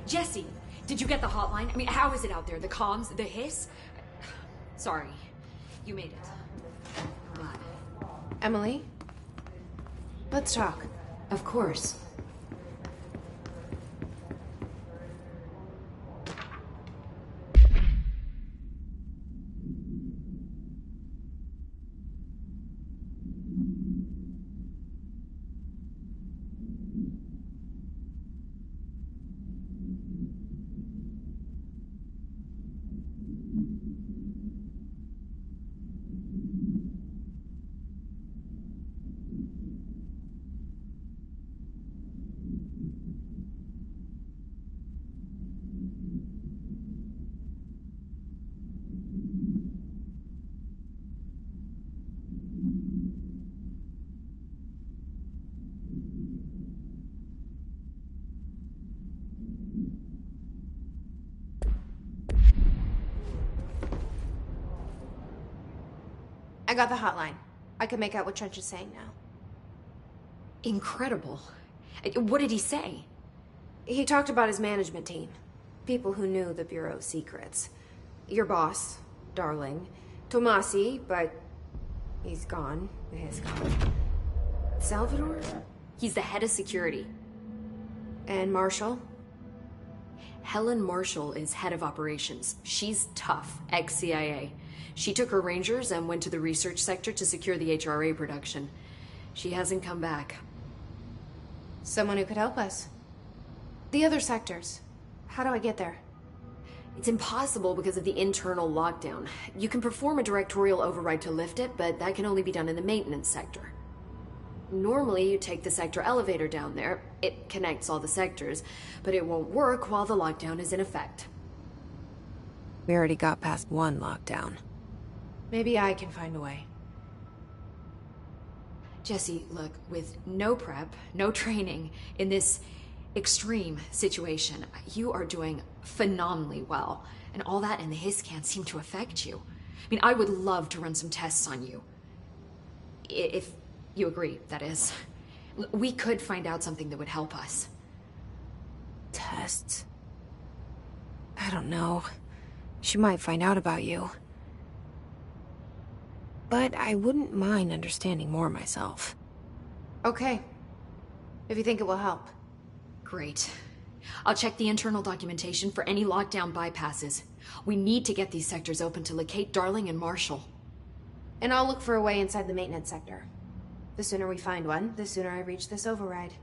Jesse, did you get the hotline? I mean, how is it out there? The comms? The hiss? Sorry. You made it. I'm glad. Emily? Let's talk. Of course. I got the hotline. I can make out what Trench is saying now. Incredible. What did he say? He talked about his management team. People who knew the Bureau's secrets. Your boss, Darling. Tomasi, but he's gone. He's gone. Salvador? He's the head of security. And Marshall? Helen Marshall is head of operations. She's tough, ex-CIA. She took her Rangers and went to the research sector to secure the HRA production. She hasn't come back. Someone who could help us. The other sectors. How do I get there? It's impossible because of the internal lockdown. You can perform a directorial override to lift it, but that can only be done in the maintenance sector. Normally, you take the sector elevator down there. It connects all the sectors, but it won't work while the lockdown is in effect. We already got past one lockdown. Maybe I can find a way. Jesse, look, with no prep, no training, in this extreme situation, you are doing phenomenally well. And all that and the hiss can't seem to affect you. I mean, I would love to run some tests on you. If you agree, that is. We could find out something that would help us. Tests? I don't know. She might find out about you. But I wouldn't mind understanding more myself. Okay. If you think it will help. Great. I'll check the internal documentation for any lockdown bypasses. We need to get these sectors open to locate Darling and Marshall. And I'll look for a way inside the maintenance sector. The sooner we find one, the sooner I reach this override.